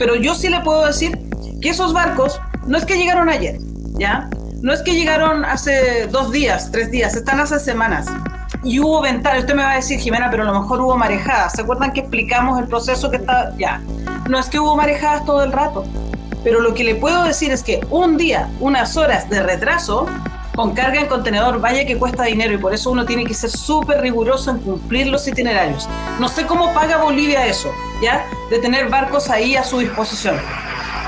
Pero yo sí le puedo decir que esos barcos no es que llegaron ayer, ¿ya? No es que llegaron hace 2 días, 3 días, están hace semanas. Y hubo ventanas, usted me va a decir, Jimena, pero a lo mejor hubo marejadas. ¿Se acuerdan que explicamos el proceso que está? Ya. No es que hubo marejadas todo el rato, pero lo que le puedo decir es que un día, unas horas de retraso con carga en contenedor, vaya que cuesta dinero, y por eso uno tiene que ser súper riguroso en cumplir los itinerarios. No sé cómo paga Bolivia eso, ¿ya? De tener barcos ahí a su disposición.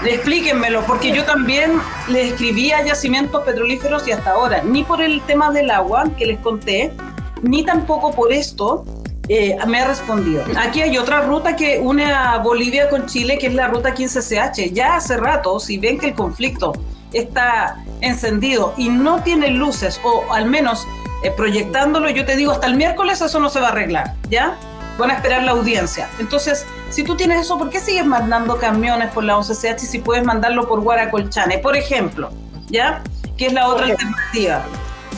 Explíquenmelo, porque yo también les escribí a yacimientos petrolíferos y hasta ahora, ni por el tema del agua que les conté, ni tampoco por esto me ha respondido. Aquí hay otra ruta que une a Bolivia con Chile, que es la ruta 15CH. Ya hace rato, si ven que el conflicto está encendido y no tiene luces, o al menos proyectándolo, yo te digo, hasta el miércoles eso no se va a arreglar, ¿ya? Van a esperar la audiencia. Entonces, si tú tienes eso, ¿por qué sigues mandando camiones por la 11CH si puedes mandarlo por Guaracolchane, por ejemplo? ¿Ya? Que es la otra alternativa.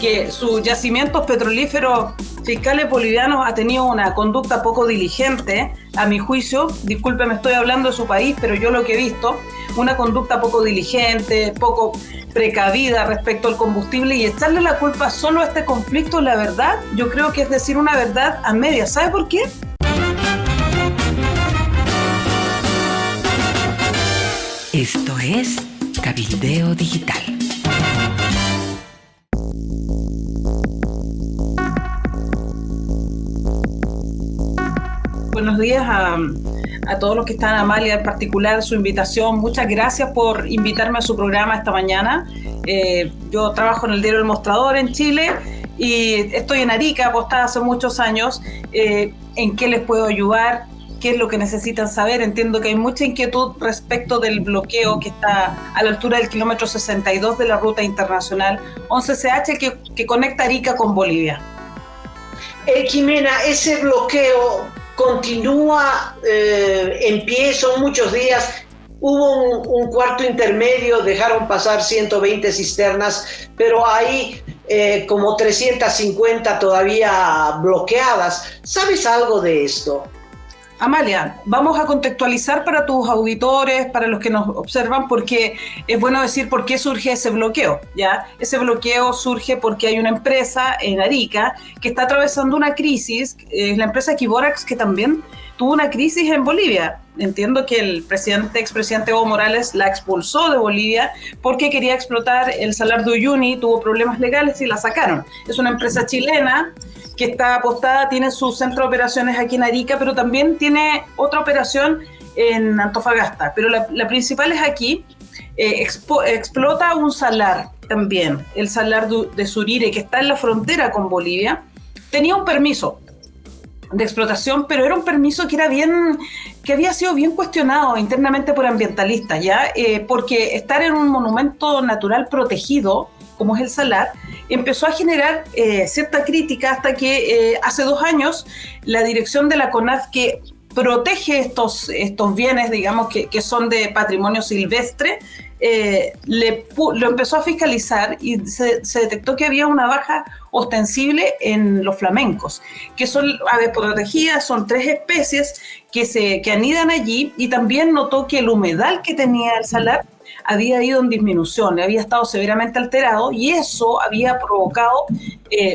Que sus yacimientos petrolíferos fiscales bolivianos ha tenido una conducta poco diligente, a mi juicio, discúlpeme, estoy hablando de su país, pero yo lo que he visto, una conducta poco diligente, poco precavida respecto al combustible, y echarle la culpa solo a este conflicto, la verdad, yo creo que es decir una verdad a medias. ¿Sabe por qué? Esto es Cabildeo Digital. Buenos días a todos los que están, Amalia en particular, su invitación. Muchas gracias por invitarme a su programa esta mañana. Yo trabajo en el diario El Mostrador en Chile y estoy en Arica, apostada hace muchos años. ¿En qué les puedo ayudar? ¿Qué es lo que necesitan saber? Entiendo que hay mucha inquietud respecto del bloqueo que está a la altura del kilómetro 62 de la ruta internacional 11CH que conecta Arica con Bolivia. Jimena, ese bloqueo continúa en pie, son muchos días. Hubo un cuarto intermedio, dejaron pasar 120 cisternas, pero hay como 350 todavía bloqueadas. ¿Sabes algo de esto? Amalia, vamos a contextualizar para tus auditores, para los que nos observan, porque es bueno decir por qué surge ese bloqueo, ¿ya? Ese bloqueo surge porque hay una empresa en Arica que está atravesando una crisis, la empresa Equiborax, que también tuvo una crisis en Bolivia. Entiendo que el expresidente Evo Morales la expulsó de Bolivia porque quería explotar el Salar de Uyuni, tuvo problemas legales y la sacaron. Es una empresa chilena que está apostada, tiene su centro de operaciones aquí en Arica, pero también tiene otra operación en Antofagasta. Pero la principal es aquí. Explota un salar también, el salar de Surire, que está en la frontera con Bolivia. Tenía un permiso de explotación, pero era un permiso que había sido bien cuestionado internamente por ambientalistas, ¿ya? Porque estar en un monumento natural protegido, como es el salar, empezó a generar cierta crítica hasta que hace 2 años la dirección de la CONAF, que protege estos bienes, digamos, que son de patrimonio silvestre, lo empezó a fiscalizar y se detectó que había una baja ostensible en los flamencos, que son aves protegidas, son 3 especies que anidan allí, y también notó que el humedal que tenía el salar había ido en disminución, había estado severamente alterado, y eso había provocado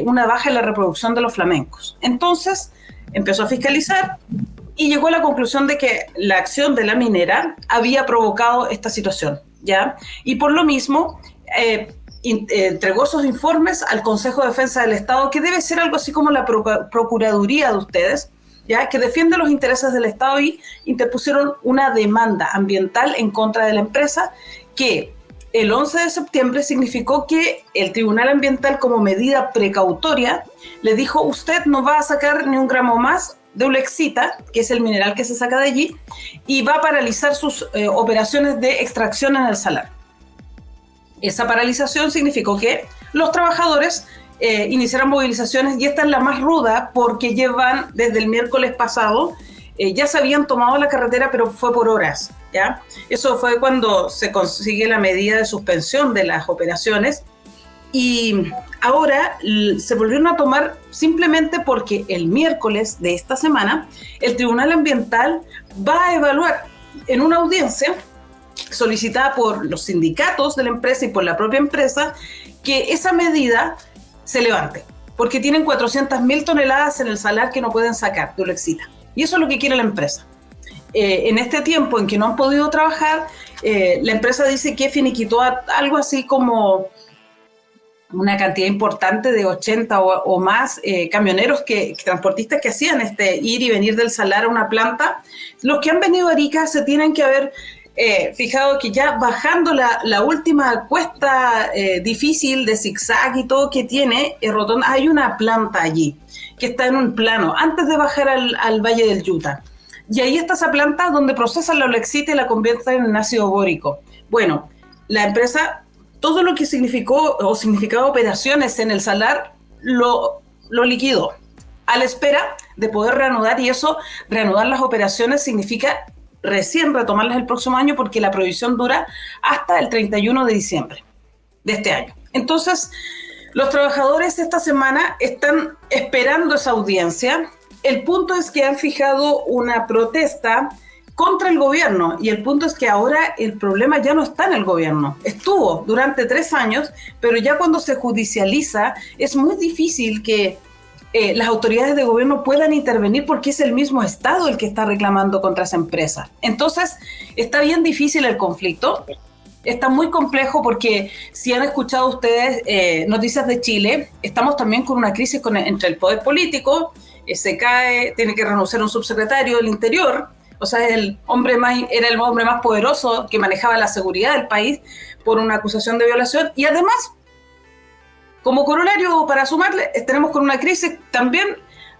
una baja en la reproducción de los flamencos. Entonces empezó a fiscalizar y llegó a la conclusión de que la acción de la minera había provocado esta situación, ¿ya? Y por lo mismo entregó esos informes al Consejo de Defensa del Estado, que debe ser algo así como la Procuraduría de ustedes, ¿ya? Que defiende los intereses del Estado, y interpusieron una demanda ambiental en contra de la empresa, que el 11 de septiembre significó que el Tribunal Ambiental, como medida precautoria, le dijo: usted no va a sacar ni un gramo más de ulexita, que es el mineral que se saca de allí, y va a paralizar sus operaciones de extracción en el salar. Esa paralización significó que los trabajadores iniciaron movilizaciones, y esta es la más ruda porque llevan desde el miércoles pasado, ya se habían tomado la carretera, pero fue por horas, ¿ya? Eso fue cuando se consigue la medida de suspensión de las operaciones, y ahora se volvieron a tomar simplemente porque el miércoles de esta semana el Tribunal Ambiental va a evaluar en una audiencia solicitada por los sindicatos de la empresa y por la propia empresa, que esa medida se levante, porque tienen 400.000 toneladas en el salar que no pueden sacar de Olexita. Y eso es lo que quiere la empresa. En este tiempo en que no han podido trabajar, la empresa dice que finiquitó algo así como una cantidad importante de 80 o más camioneros, transportistas que hacían ir y venir del salar a una planta. Los que han venido a Arica se tienen que haber fijado que ya bajando la última cuesta difícil de zigzag y todo que tiene Rotonda, hay una planta allí que está en un plano antes de bajar al Valle del Yuta. Y ahí está esa planta donde procesan la olexita y la convierten en ácido bórico. Bueno, la empresa, todo lo que significaba operaciones en el salar, lo liquidó a la espera de poder reanudar, y eso, reanudar las operaciones significa recién retomarlas el próximo año, porque la prohibición dura hasta el 31 de diciembre de este año. Entonces, los trabajadores esta semana están esperando esa audiencia. El punto es que han fijado una protesta contra el gobierno, y el punto es que ahora el problema ya no está en el gobierno. Estuvo durante 3 años, pero ya cuando se judicializa es muy difícil que las autoridades de gobierno puedan intervenir, porque es el mismo Estado el que está reclamando contra esa empresa. Entonces, está bien difícil el conflicto. Está muy complejo porque, si han escuchado ustedes noticias de Chile, estamos también con una crisis entre el poder político. Se cae, tiene que renunciar un subsecretario del Interior, o sea, era el hombre más poderoso que manejaba la seguridad del país por una acusación de violación. Y además, como corolario, para sumarle, tenemos con una crisis también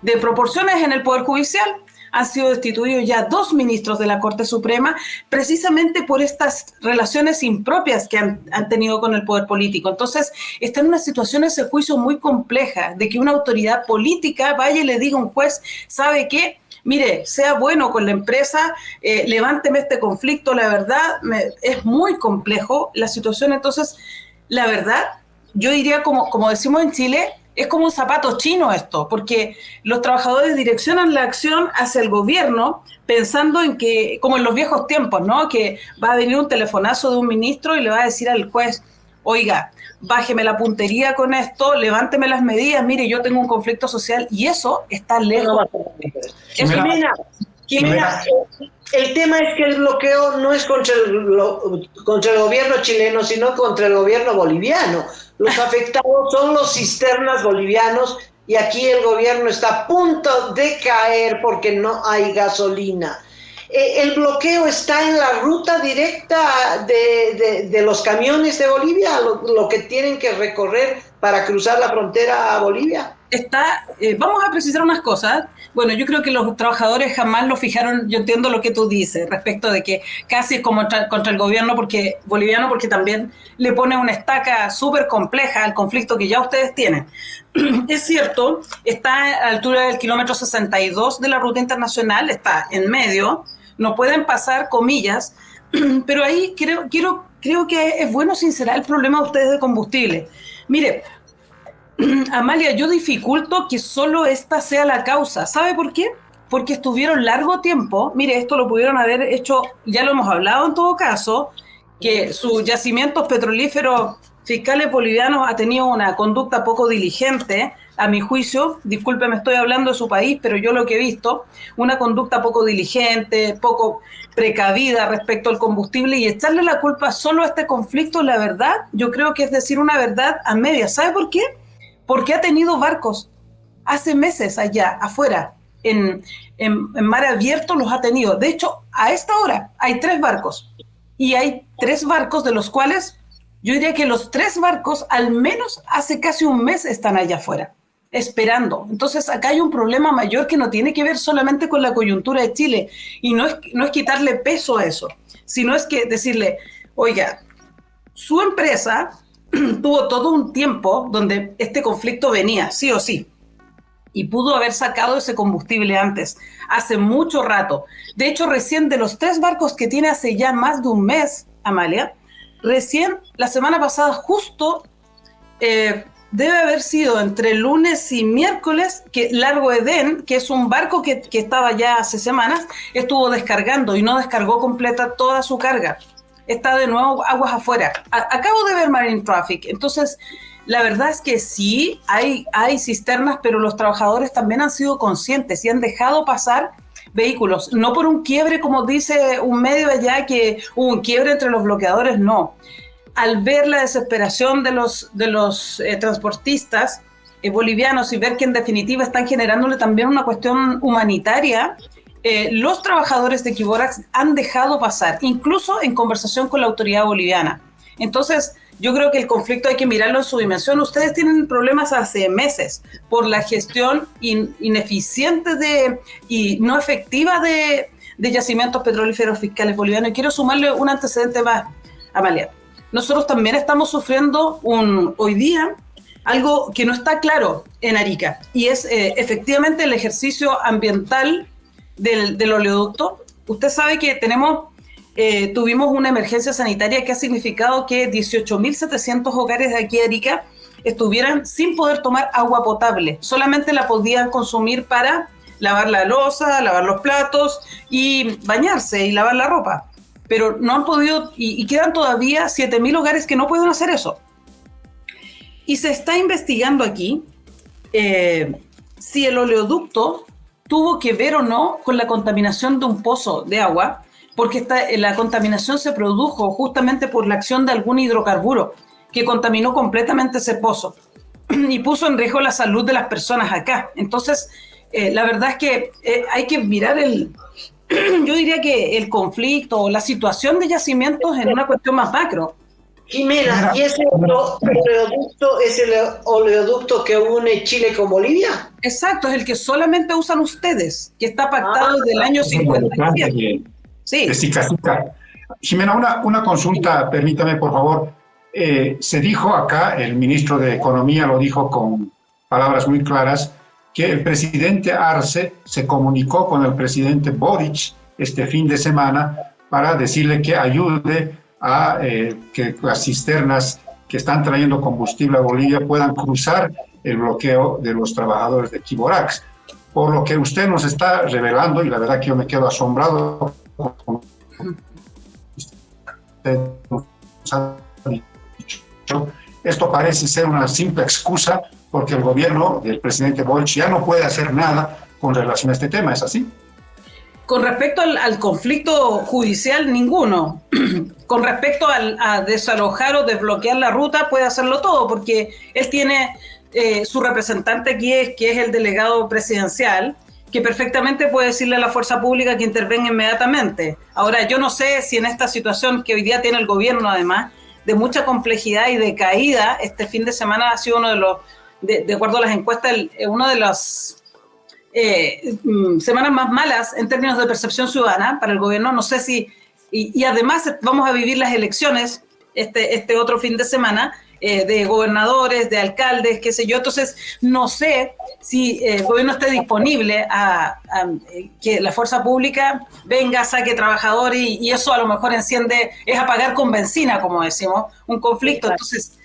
de proporciones en el Poder Judicial. Han sido destituidos ya 2 ministros de la Corte Suprema, precisamente por estas relaciones impropias que han tenido con el poder político. Entonces, está en una situación ese juicio muy compleja, de que una autoridad política vaya y le diga a un juez, ¿sabe qué? Mire, sea bueno con la empresa, levánteme este conflicto. La verdad, es muy complejo la situación. Entonces, la verdad, yo diría, como decimos en Chile, es como un zapato chino esto, porque los trabajadores direccionan la acción hacia el gobierno pensando en que, como en los viejos tiempos, ¿no? Que va a venir un telefonazo de un ministro y le va a decir al juez, oiga, bájeme la puntería con esto, levánteme las medidas, mire, yo tengo un conflicto social, y eso está lejos. Jimena, el tema es que el bloqueo no es contra el gobierno chileno, sino contra el gobierno boliviano. Los afectados son los cisternas bolivianos, y aquí el gobierno está a punto de caer porque no hay gasolina. El bloqueo está en la ruta directa de los camiones de Bolivia, lo que tienen que recorrer para cruzar la frontera a Bolivia. Vamos a precisar unas cosas. Bueno, yo creo que los trabajadores jamás lo fijaron. Yo entiendo lo que tú dices respecto de que casi es como contra el gobierno boliviano, porque también le pone una estaca súper compleja al conflicto que ya ustedes tienen. Es cierto, está a la altura del kilómetro 62 de la ruta internacional, está en medio, no pueden pasar, comillas, pero ahí creo que es bueno sincerar el problema de ustedes de combustible. Mire, Amalia, yo dificulto que solo esta sea la causa. ¿Sabe por qué? Porque estuvieron largo tiempo, mire, esto lo pudieron haber hecho, ya lo hemos hablado en todo caso, que sus yacimientos petrolíferos, fiscales bolivianos, ha tenido una conducta poco diligente, a mi juicio. Discúlpeme, estoy hablando de su país, pero yo lo que he visto, una conducta poco diligente, poco precavida respecto al combustible, y echarle la culpa solo a este conflicto, la verdad, yo creo que es decir una verdad a medias. ¿Sabe por qué? Porque ha tenido barcos hace meses allá, afuera, en mar abierto los ha tenido. De hecho, a esta hora hay 3 barcos, y hay 3 barcos de los cuales yo diría que los 3 barcos al menos hace casi un mes están allá afuera, esperando. Entonces acá hay un problema mayor que no tiene que ver solamente con la coyuntura de Chile, y no es quitarle peso a eso, sino es que decirle, oiga, su empresa tuvo todo un tiempo donde este conflicto venía, sí o sí, y pudo haber sacado ese combustible antes, hace mucho rato. De hecho, recién de los 3 barcos que tiene hace ya más de un mes, Amalia, recién la semana pasada justo debe haber sido entre lunes y miércoles que Largo Edén, que es un barco que estaba ya hace semanas, estuvo descargando y no descargó completa toda su carga. Está de nuevo aguas afuera. Acabo de ver Marine Traffic. Entonces, la verdad es que sí, hay cisternas, pero los trabajadores también han sido conscientes y han dejado pasar vehículos. No por un quiebre, como dice un medio allá, que hubo un quiebre entre los bloqueadores, no. Al ver la desesperación de los transportistas bolivianos y ver que en definitiva están generándole también una cuestión humanitaria, los trabajadores de Quiborax han dejado pasar, incluso en conversación con la autoridad boliviana. Entonces, yo creo que el conflicto hay que mirarlo en su dimensión. Ustedes tienen problemas hace meses por la gestión ineficiente y no efectiva de yacimientos petrolíferos fiscales bolivianos. Y quiero sumarle un antecedente más, Amalia. Nosotros también estamos sufriendo hoy día algo que no está claro en Arica, y es efectivamente el ejercicio ambiental del oleoducto. Usted sabe que tuvimos una emergencia sanitaria que ha significado que 18.700 hogares de aquí de Arica estuvieran sin poder tomar agua potable. Solamente la podían consumir para lavar la loza, lavar los platos y bañarse y lavar la ropa. Pero no han podido, y quedan todavía 7.000 hogares que no pueden hacer eso. Y se está investigando aquí si el oleoducto tuvo que ver o no con la contaminación de un pozo de agua, porque la contaminación se produjo justamente por la acción de algún hidrocarburo que contaminó completamente ese pozo y puso en riesgo la salud de las personas acá. Entonces, la verdad es que hay que mirar yo diría que el conflicto o la situación de yacimientos en una cuestión más macro. Jimena, ¿y ese oleoducto es el oleoducto que une Chile con Bolivia? Exacto, es el que solamente usan ustedes, que está pactado desde el año 57. Sí. Jimena, una consulta, permítame por favor. Se dijo acá, el ministro de Economía lo dijo con palabras muy claras, que el presidente Arce se comunicó con el presidente Boric este fin de semana para decirle que ayude a que las cisternas que están trayendo combustible a Bolivia puedan cruzar el bloqueo de los trabajadores de Quiborax. Por lo que usted nos está revelando, y la verdad que yo me quedo asombrado con usted nos ha dicho, esto parece ser una simple excusa porque el gobierno del presidente Boric ya no puede hacer nada con relación a este tema, ¿es así? Con respecto al conflicto judicial, ninguno. Con respecto a desalojar o desbloquear la ruta, puede hacerlo todo, porque él tiene su representante aquí, que es el delegado presidencial, que perfectamente puede decirle a la fuerza pública que intervenga inmediatamente. Ahora, yo no sé si en esta situación que hoy día tiene el gobierno, además, de mucha complejidad y de caída, este fin de semana ha sido uno de los, de acuerdo a las encuestas, una de las semanas más malas en términos de percepción ciudadana para el gobierno. No sé si, y además vamos a vivir las elecciones este otro fin de semana, de gobernadores, de alcaldes, qué sé yo. Entonces, no sé si el gobierno esté disponible a que la fuerza pública venga, saque trabajadores y eso a lo mejor es apagar con benzina, como decimos, un conflicto. Entonces,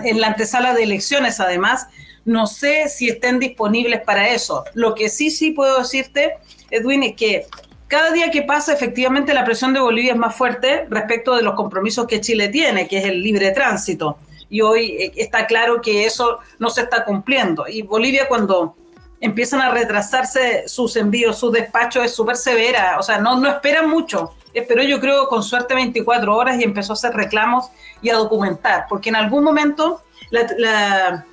en la antesala de elecciones, además, no sé si estén disponibles para eso. Lo que sí puedo decirte, Edwin, es que cada día que pasa, efectivamente, la presión de Bolivia es más fuerte respecto de los compromisos que Chile tiene, que es el libre tránsito. Y hoy está claro que eso no se está cumpliendo. Y Bolivia, cuando empiezan a retrasarse sus envíos, sus despachos, es súper severa. O sea, no esperan mucho. Esperó, yo creo, con suerte 24 horas y empezó a hacer reclamos y a documentar. Porque en algún momento la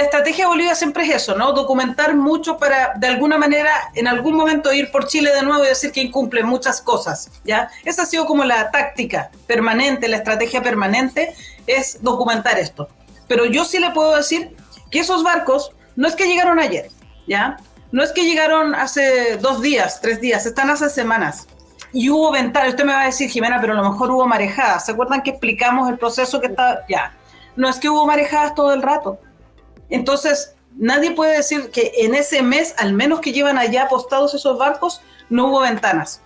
estrategia de Bolivia siempre es eso, ¿no? Documentar mucho para, de alguna manera, en algún momento ir por Chile de nuevo y decir que incumple muchas cosas, ¿ya? Esa ha sido como la táctica permanente, la estrategia permanente, es documentar esto. Pero yo sí le puedo decir que esos barcos no es que llegaron ayer, ¿ya? No es que llegaron hace 2 días, 3 días, están hace semanas. Y hubo ventanas. Usted me va a decir, Jimena, pero a lo mejor hubo marejadas. ¿Se acuerdan que explicamos el proceso que estaba? Ya. No es que hubo marejadas todo el rato. Entonces, nadie puede decir que en ese mes, al menos que llevan allá apostados esos barcos, no hubo ventanas.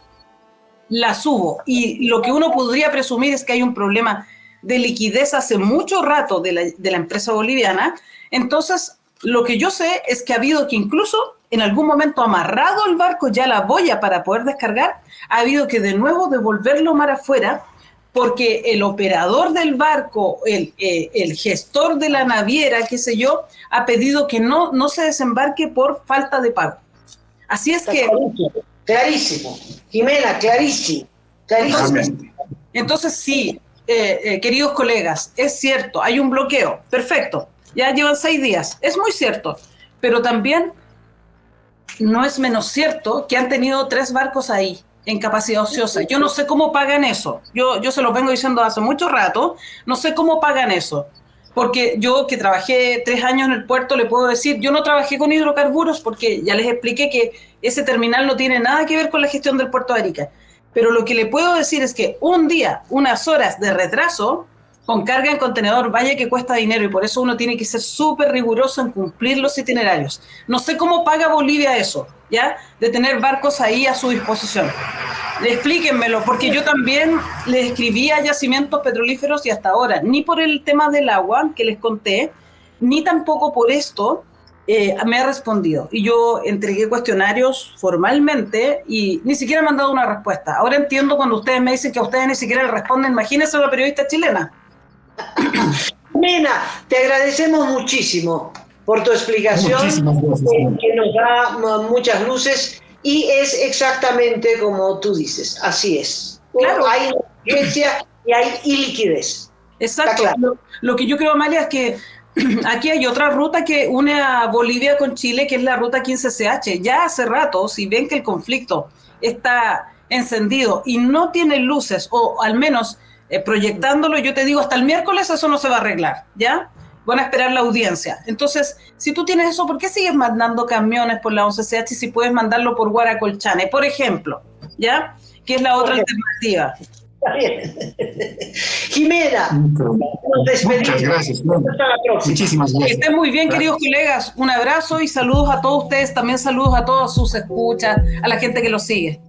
Las hubo. Y lo que uno podría presumir es que hay un problema de liquidez hace mucho rato de la empresa boliviana. Entonces, lo que yo sé es que ha habido que incluso en algún momento amarrado el barco ya la boya para poder descargar, ha habido que de nuevo devolverlo mar afuera, porque el operador del barco, el gestor de la naviera, qué sé yo, ha pedido que no se desembarque por falta de pago. Así es que... Clarísimo. Jimena, clarísimo. Entonces sí, queridos colegas, es cierto, hay un bloqueo, perfecto, ya llevan 6 días, es muy cierto, pero también no es menos cierto que han tenido 3 barcos ahí en capacidad ociosa. Yo no sé cómo pagan eso, yo se los vengo diciendo hace mucho rato, no sé cómo pagan eso, porque yo que trabajé 3 años en el puerto le puedo decir, yo no trabajé con hidrocarburos porque ya les expliqué que ese terminal no tiene nada que ver con la gestión del puerto de Arica, pero lo que le puedo decir es que un día, unas horas de retraso con carga en contenedor, vaya que cuesta dinero, y por eso uno tiene que ser súper riguroso en cumplir los itinerarios. No sé cómo paga Bolivia eso, ¿ya? De tener barcos ahí a su disposición. Explíquenmelo, porque yo también les escribí a Yacimientos Petrolíferos y hasta ahora, ni por el tema del agua que les conté, ni tampoco por esto me ha respondido. Y yo entregué cuestionarios formalmente y ni siquiera me han dado una respuesta. Ahora entiendo cuando ustedes me dicen que a ustedes ni siquiera le responden. Imagínense a una periodista chilena. Nena, te agradecemos muchísimo por tu explicación, que nos da muchas luces, y es exactamente como tú dices, así es. Claro. Hay urgencia y hay iliquidez. Exacto. Claro. Lo que yo creo, Amalia, es que aquí hay otra ruta que une a Bolivia con Chile, que es la ruta 15CH. Ya hace rato, si ven que el conflicto está encendido y no tiene luces, o al menos proyectándolo, yo te digo, hasta el miércoles eso no se va a arreglar, ¿ya? Van a esperar la audiencia. Entonces, si tú tienes eso, ¿por qué sigues mandando camiones por la 11CH si puedes mandarlo por Guaracolchane, por ejemplo? ¿Ya? Que es la otra alternativa. Está bien. Jimena, nos despedimos. Muchas gracias. Hasta la próxima. Muchísimas gracias. Que estén muy bien, queridos colegas. Un abrazo y saludos a todos ustedes. También saludos a todos sus escuchas, a la gente que los sigue.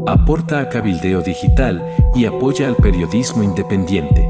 Aporta a Cabildeo Digital y apoya al periodismo independiente.